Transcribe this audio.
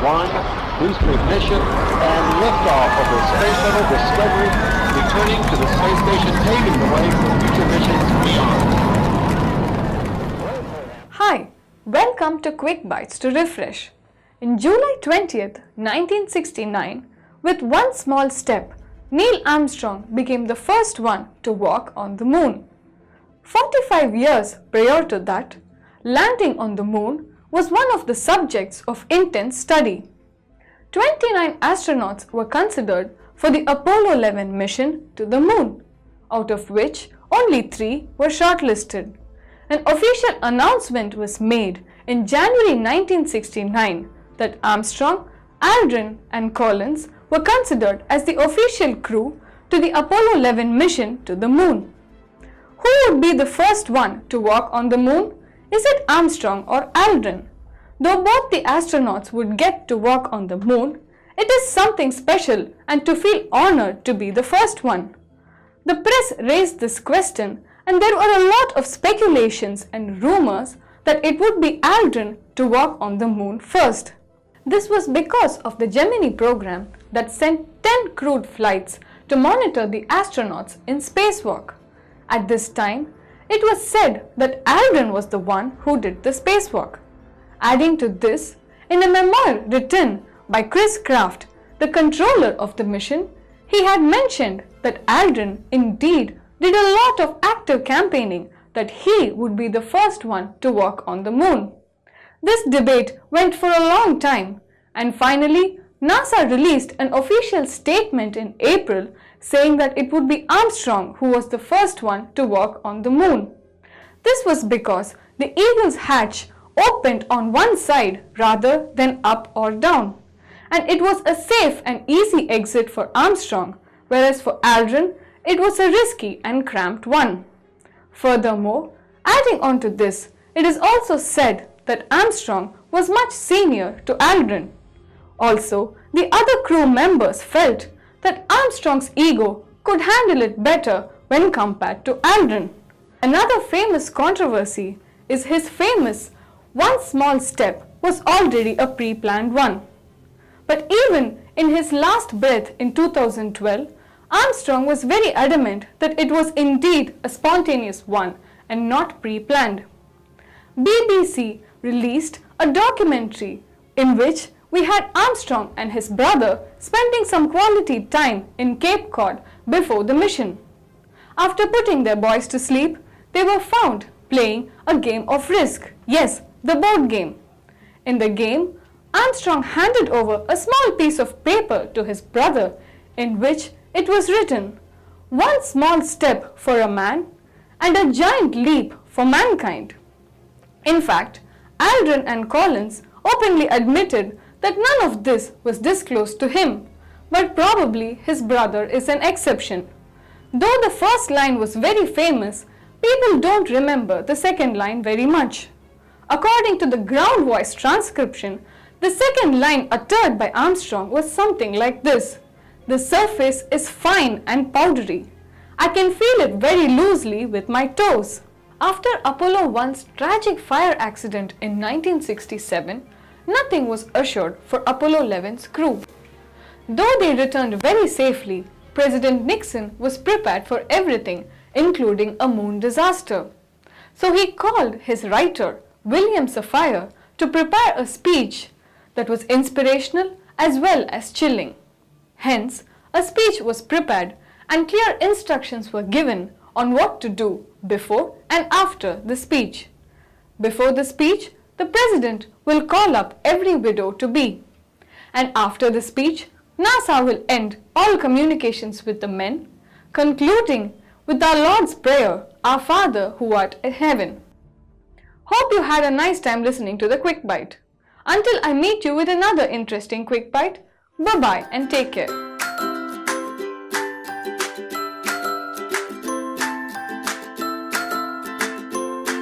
1, booster ignition, and liftoff of the Space Shuttle Discovery, returning to the space station, paving the way for future missions beyond. Hi, welcome to Quick Bites to Refresh. In July 20th, 1969, with one small step, Neil Armstrong became the first one to walk on the moon. 45 years prior to that, landing on the moon was one of the subjects of intense study. 29 astronauts were considered for the Apollo 11 mission to the moon, out of which only 3 were shortlisted. An official announcement was made in January 1969 that Armstrong, Aldrin and Collins were considered as the official crew to the Apollo 11 mission to the moon. Who would be the first one to walk on the moon? Is it Armstrong or Aldrin? Though both the astronauts would get to walk on the moon, it is something special and to feel honored to be the first one. The press raised this question and there were a lot of speculations and rumors that it would be Aldrin to walk on the moon first. This was because of the Gemini program that sent 10 crewed flights to monitor the astronauts in spacewalk. At this time, it was said that Aldrin was the one who did the spacewalk. Adding to this, in a memoir written by Chris Kraft, the controller of the mission, he had mentioned that Aldrin indeed did a lot of active campaigning that he would be the first one to walk on the moon. This debate went for a long time, and finally NASA released an official statement in April saying that it would be Armstrong who was the first one to walk on the moon. This was because the Eagle's hatch opened on one side rather than up or down, and it was a safe and easy exit for Armstrong, whereas for Aldrin it was a risky and cramped one. Furthermore, adding on to this, it is also said that Armstrong was much senior to Aldrin. Also, the other crew members felt that Armstrong's ego could handle it better when compared to Aldrin. Another famous controversy is his famous one small step was already a pre-planned one. But even in his last breath in 2012, Armstrong was very adamant that it was indeed a spontaneous one and not pre-planned. BBC released a documentary in which we had Armstrong and his brother spending some quality time in Cape Cod before the mission. After putting their boys to sleep, they were found playing a game of Risk. Yes, the board game. In the game, Armstrong handed over a small piece of paper to his brother in which it was written, "One small step for a man and a giant leap for mankind." In fact, Aldrin and Collins openly admitted that none of this was disclosed to him, but probably his brother is an exception. Though the first line was very famous, people don't remember the second line very much. According to the ground voice transcription, the second line uttered by Armstrong was something like this: "The surface is fine and powdery. I can feel it very loosely with my toes." After Apollo 1's tragic fire accident in 1967, nothing was assured for Apollo 11's crew. Though they returned very safely, President Nixon was prepared for everything, including a moon disaster. So he called his writer, William Safire, to prepare a speech that was inspirational as well as chilling. Hence, a speech was prepared and clear instructions were given on what to do before and after the speech. Before the speech, the president will call up every widow-to-be. And after the speech, NASA will end all communications with the men, concluding with our Lord's Prayer, "Our Father who art in heaven." Hope you had a nice time listening to the Quick Bite. Until I meet you with another interesting Quick Bite, bye-bye and take care.